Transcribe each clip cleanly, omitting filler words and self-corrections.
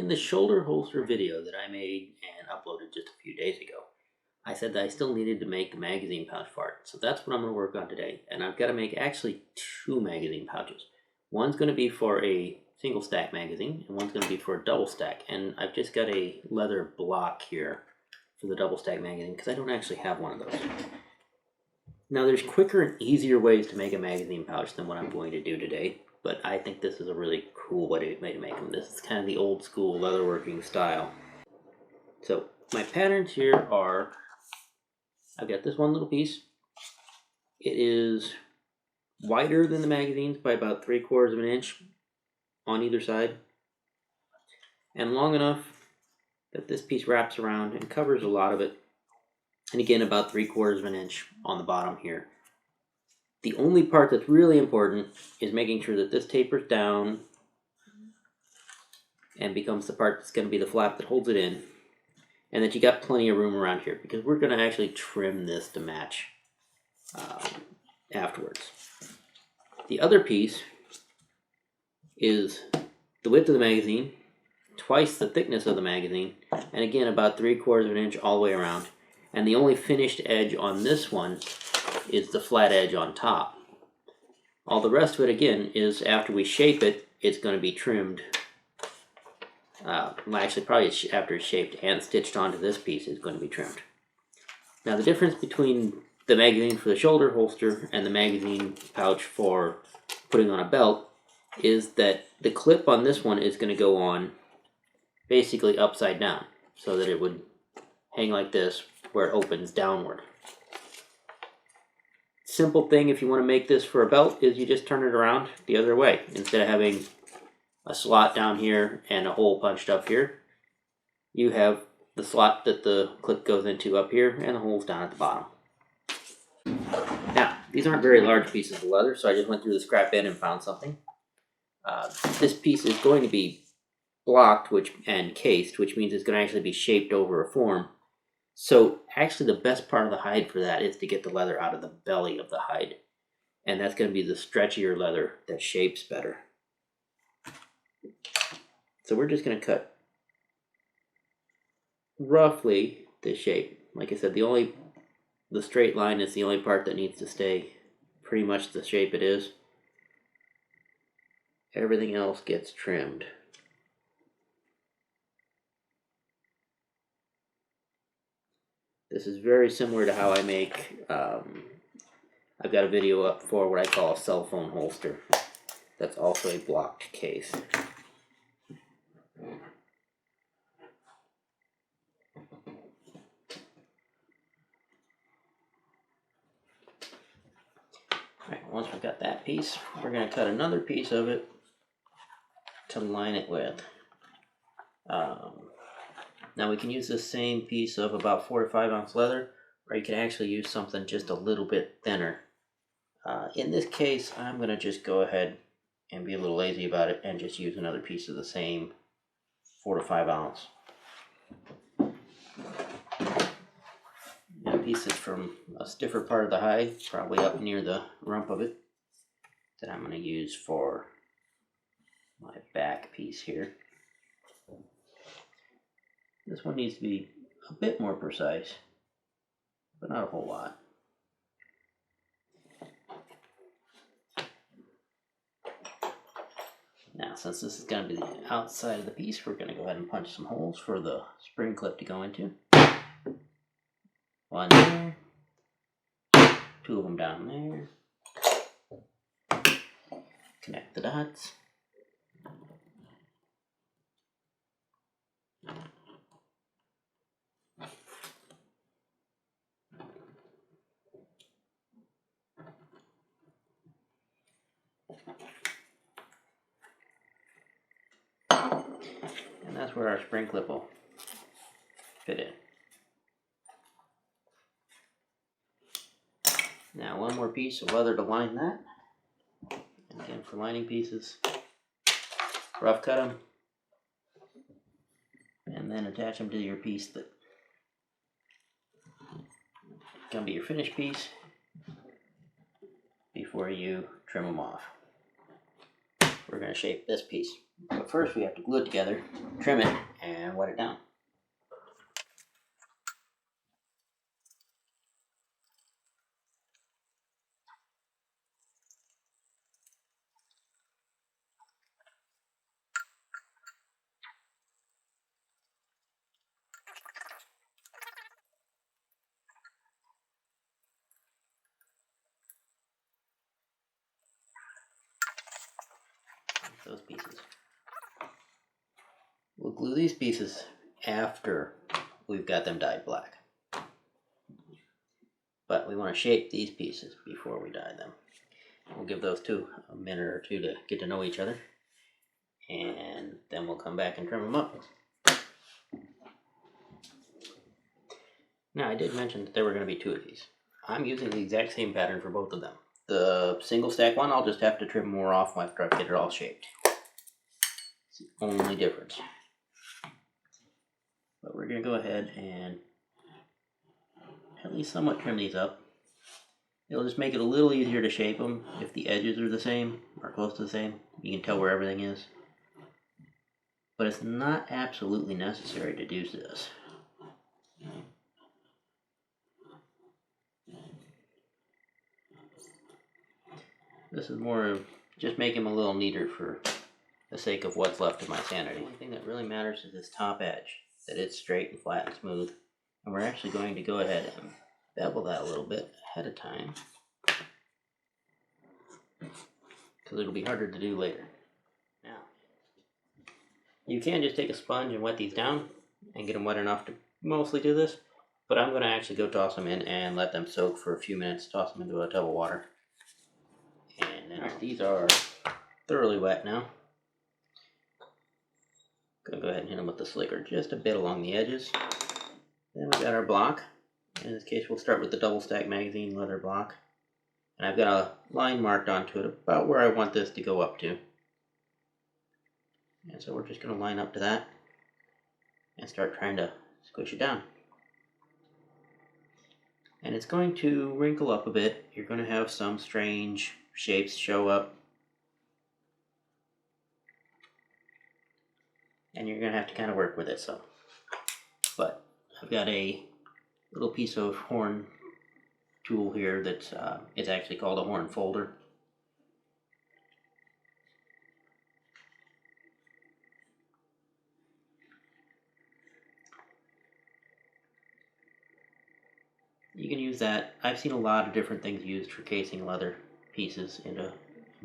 in the shoulder holster video that I made and uploaded just a few days ago, I said that I still needed to make the magazine pouch for it. So that's what I'm going to work on today. And I've got to make actually two magazine pouches. One's going to be for a single stack magazine and one's going to be for a double stack. And I've just got a leather block here for the double stack magazine because I don't actually have one of those. Now there's quicker and easier ways to make a magazine pouch than what I'm going to do today, but I think this is a really cool way to make them. This is kind of the old school leatherworking style. So my patterns here are, I've got this one little piece. It is wider than the magazines by about 3/4 of an inch on either side, and long enough that this piece wraps around and covers a lot of it. And again, about 3/4 of an inch on the bottom here. The only part that's really important is making sure that this tapers down and becomes the part that's going to be the flap that holds it in, and that you got plenty of room around here because we're going to actually trim this to match afterwards. The other piece is the width of the magazine, twice the thickness of the magazine, and again about 3/4 of an inch all the way around. And the only finished edge on this one is the flat edge on top. All the rest of it, again, is after we shape it, it's going to be trimmed. Actually, probably after it's shaped and stitched onto this piece, it's going to be trimmed. Now, the difference between the magazine for the shoulder holster and the magazine pouch for putting on a belt is that the clip on this one is going to go on basically upside down so that it would hang like this, where it opens downward. Simple thing if you want to make this for a belt is you just turn it around the other way. Instead of having a slot down here and a hole punched up here, you have the slot that the clip goes into up here and the holes down at the bottom. Now, these aren't very large pieces of leather, so I just went through the scrap bin and found something. This piece is going to be blocked and cased, which means it's going to actually be shaped over a form. So actually the best part of the hide for that is to get the leather out of the belly of the hide. And that's going to be the stretchier leather that shapes better. So we're just going to cut roughly this shape. Like I said, the straight line is the only part that needs to stay pretty much the shape it is. Everything else gets trimmed. This is very similar to how I make, I've got a video up for what I call a cell phone holster. That's also a blocked case. Alright, once we've got that piece, we're going to cut another piece of it to line it with. Now we can use the same piece of about 4 to 5 ounce leather, or you can actually use something just a little bit thinner. In this case, I'm going to just go ahead and be a little lazy about it and just use another piece of the same 4 to 5 ounce. That piece is from a stiffer part of the hide, probably up near the rump of it, that I'm going to use for my back piece here. This one needs to be a bit more precise, but not a whole lot. Now, since this is going to be the outside of the piece, we're going to go ahead and punch some holes for the spring clip to go into. One there, 2 of them down there. Connect the dots. And that's where our spring clip will fit in. Now one more piece of leather to line that. And again, for lining pieces, rough cut them, and then attach them to your piece that can be your finished piece before you trim them off. We're going to shape this piece. But first we have to glue it together, trim it, and wet it down. Those pieces. We'll glue these pieces after we've got them dyed black. But we want to shape these pieces before we dye them. We'll give those two a minute or two to get to know each other, and then we'll come back and trim them up. Now, I did mention that there were going to be two of these. I'm using the exact same pattern for both of them. The single stack one, I'll just have to trim more off after I get it all shaped. It's the only difference. But we're going to go ahead and at least somewhat trim these up. It'll just make it a little easier to shape them if the edges are the same or close to the same. You can tell where everything is. But it's not absolutely necessary to do this. This is more of just making them a little neater for the sake of what's left of my sanity. The only thing that really matters is this top edge, that it's straight and flat and smooth. And we're actually going to go ahead and bevel that a little bit ahead of time, because it'll be harder to do later. Now, you can just take a sponge and wet these down and get them wet enough to mostly do this, but I'm going to actually go toss them in and let them soak for a few minutes, toss them into a tub of water. And then these are thoroughly wet now. Gonna go ahead and hit them with the slicker just a bit along the edges. Then we got our block. In this case, we'll start with the double stack magazine leather block. And I've got a line marked onto it about where I want this to go up to. And so we're just going to line up to that and start trying to squish it down. And it's going to wrinkle up a bit. You're going to have some strange shapes show up. And you're going to have to kind of work with it some. But I've got a little piece of horn tool here that's it's actually called a horn folder. You can use that. I've seen a lot of different things used for casing leather pieces into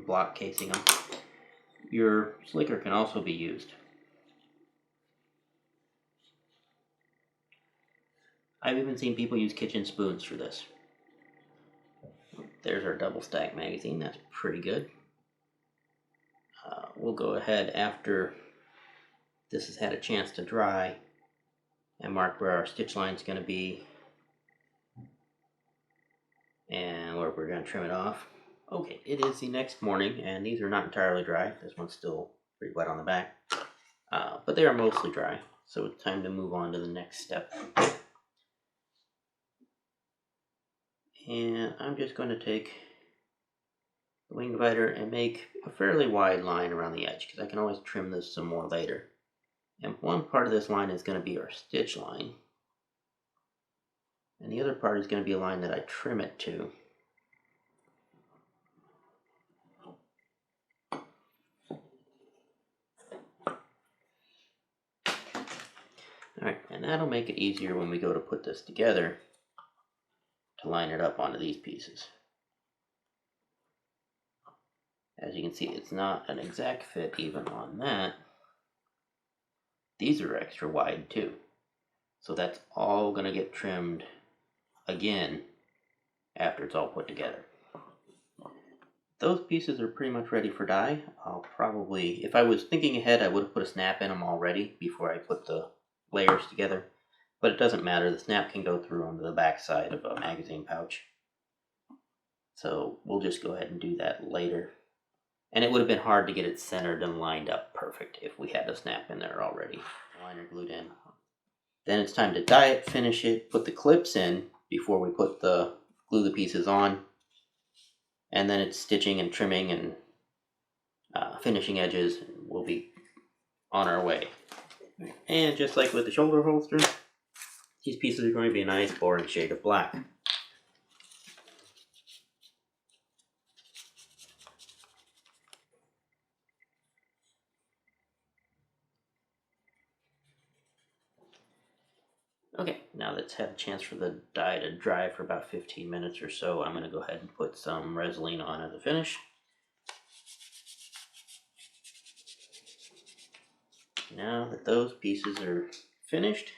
block casing them. Your slicker can also be used. I've even seen people use kitchen spoons for this. There's our double stack magazine. That's pretty good. We'll go ahead after this has had a chance to dry and mark where our stitch line is going to be and where we're going to trim it off. Okay, it is the next morning and these are not entirely dry. This one's still pretty wet on the back, but they are mostly dry, so it's time to move on to the next step. And I'm just going to take the wing divider and make a fairly wide line around the edge, because I can always trim this some more later. And one part of this line is going to be our stitch line, and the other part is going to be a line that I trim it to. Alright, and that'll make it easier when we go to put this together to line it up onto these pieces. As you can see, it's not an exact fit even on that. These are extra wide too. So that's all going to get trimmed again after it's all put together. Those pieces are pretty much ready for dye. I'll probably, if I was thinking ahead, I would have put a snap in them already before I put the layers together. But it doesn't matter, the snap can go through onto the back side of a magazine pouch. So we'll just go ahead and do that later. And it would have been hard to get it centered and lined up perfect if we had the snap in there already. Liner glued in. Then it's time to dye it, finish it, put the clips in before we put glue the pieces on. And then it's stitching and trimming and finishing edges. We'll be on our way. And just like with the shoulder holster, these pieces are going to be a nice boring shade of black. Okay, now that's had a chance for the dye to dry for about 15 minutes or so, I'm going to go ahead and put some Resolene on as a finish. Now that those pieces are finished,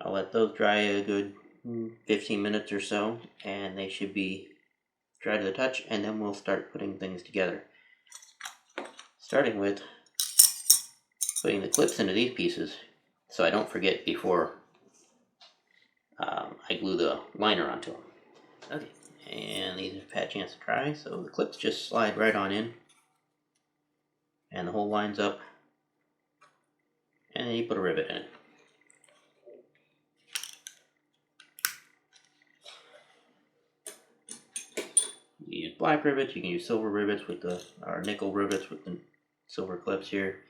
I'll let those dry a good 15 minutes or so, and they should be dry to the touch, and then we'll start putting things together. Starting with putting the clips into these pieces so I don't forget before I glue the liner onto them. Okay, and these have had a chance to dry, so the clips just slide right on in, and the hole lines up, and then you put a rivet in it. You use black rivets, you can use silver rivets with or nickel rivets with the silver clips here.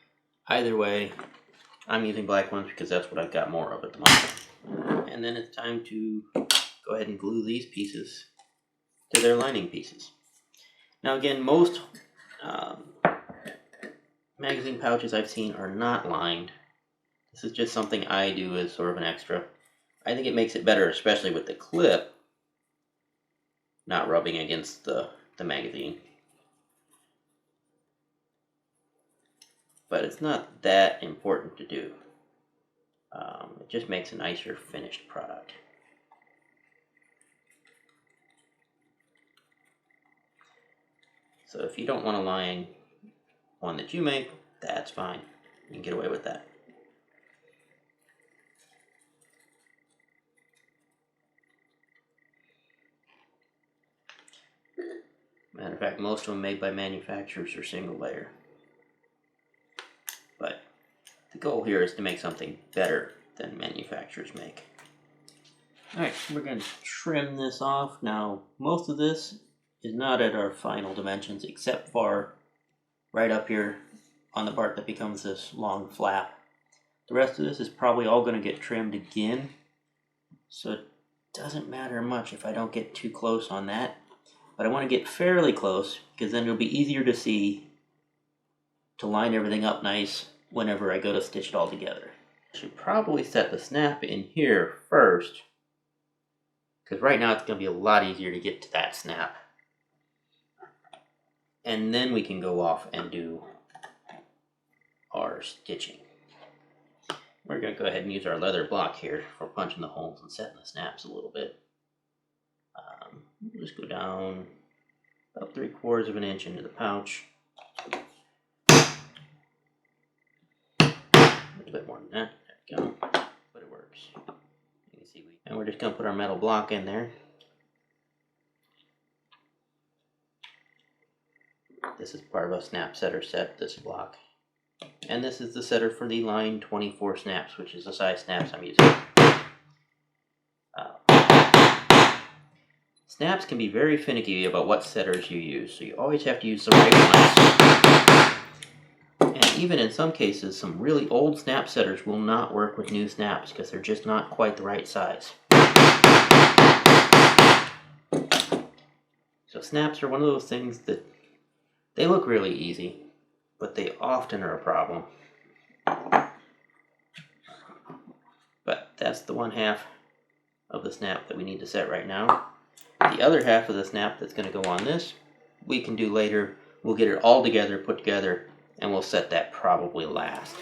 Either way, I'm using black ones because that's what I've got more of at the moment. And then it's time to go ahead and glue these pieces to their lining pieces. Now again, most magazine pouches I've seen are not lined. This is just something I do as sort of an extra. I think it makes it better, especially with the clip not rubbing against the magazine. But it's not that important to do. It just makes a nicer finished product. So if you don't want to line one that you make, that's fine. You can get away with that. Matter of fact, most of them made by manufacturers are single layer. But the goal here is to make something better than manufacturers make. Alright, we're going to trim this off. Now, most of this is not at our final dimensions except for right up here on the part that becomes this long flap. The rest of this is probably all going to get trimmed again, so it doesn't matter much if I don't get too close on that. But I want to get fairly close because then it'll be easier to see to line everything up nice whenever I go to stitch it all together. I should probably set the snap in here first because right now it's going to be a lot easier to get to that snap. And then we can go off and do our stitching. We're going to go ahead and use our leather block here for punching the holes and setting the snaps a little bit. We'll just go down about 3/4 of an inch into the pouch. A little bit more than that. There we go. But it works. You can see and we're just going to put our metal block in there. This is part of a snap setter set, this block. And this is the setter for the line 24 snaps, which is the size snaps I'm using. Snaps can be very finicky about what setters you use, so you always have to use the right ones. And even in some cases, some really old snap setters will not work with new snaps because they're just not quite the right size. So snaps are one of those things that they look really easy, but they often are a problem. But that's the one half of the snap that we need to set right now. The other half of the snap that's going to go on this, we can do later. We'll get it all together, put together, and we'll set that probably last.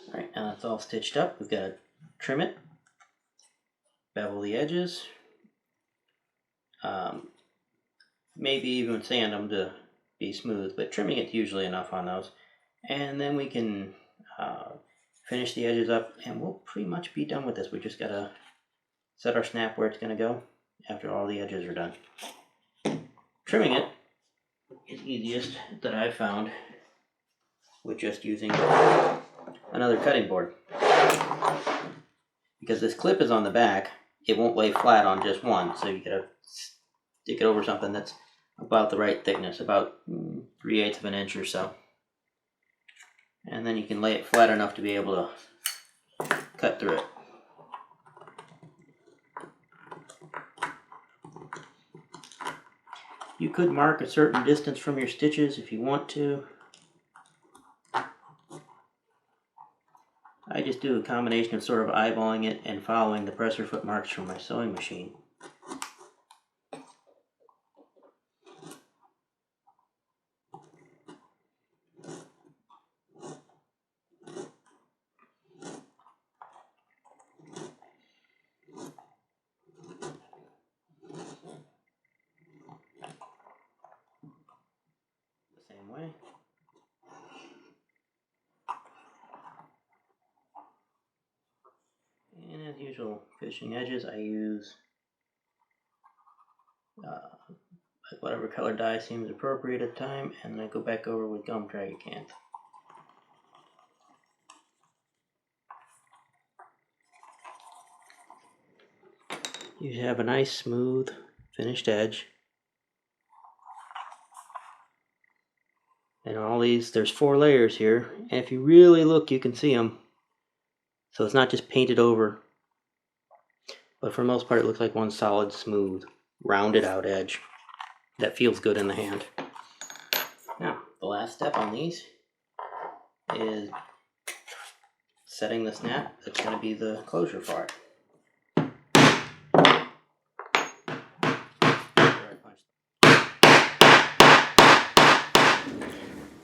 Alright, now it's all stitched up. We've got to trim it, bevel the edges, maybe even sand them to be smooth, but trimming it's usually enough on those. And then we can finish the edges up and we'll pretty much be done with this. We just got to set our snap where it's going to go after all the edges are done. Trimming it is easiest that I've found with just using another cutting board. Because this clip is on the back, it won't lay flat on just one, so you gotta stick it over something that's about the right thickness, about 3/8 of an inch or so. And then you can lay it flat enough to be able to cut through it. You could mark a certain distance from your stitches if you want to. I just do a combination of sort of eyeballing it and following the presser foot marks from my sewing machine. The same way. And as usual, finishing edges, I use whatever color dye seems appropriate at the time, and then I go back over with gum tragacanth. You have a nice smooth finished edge. And all these, there's 4 layers here, and if you really look you can see them. So it's not just painted over, but for the most part it looks like one solid, smooth, rounded out edge that feels good in the hand. Now, the last step on these is setting the snap that's going to be the closure for it.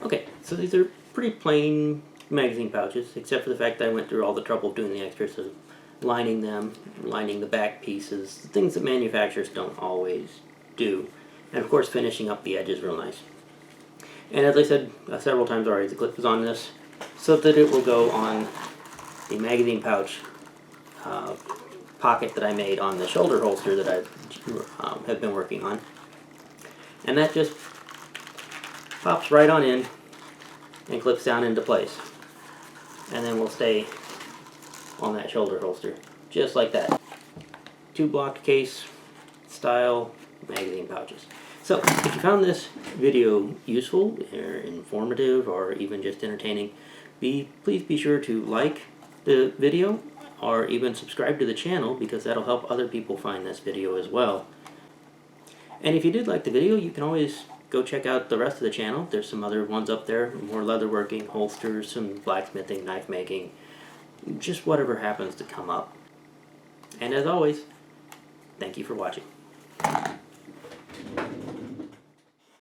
Okay, so these are pretty plain magazine pouches, except for the fact that I went through all the trouble of doing the extras of lining them, lining the back pieces, things that manufacturers don't always do. And of course finishing up the edges real nice. And as I said several times already, the clip is on this so that it will go on the magazine pouch pocket that I made on the shoulder holster that I have been working on. And that just pops right on in and clips down into place. And then will stay on that shoulder holster, just like that. 2 block case style magazine pouches. So, if you found this video useful or informative or even just entertaining, please be sure to like the video or even subscribe to the channel, because that'll help other people find this video as well. And if you did like the video, you can always go check out the rest of the channel. There's some other ones up there, more leatherworking, holsters, some blacksmithing, knife making, just whatever happens to come up. And as always, thank you for watching.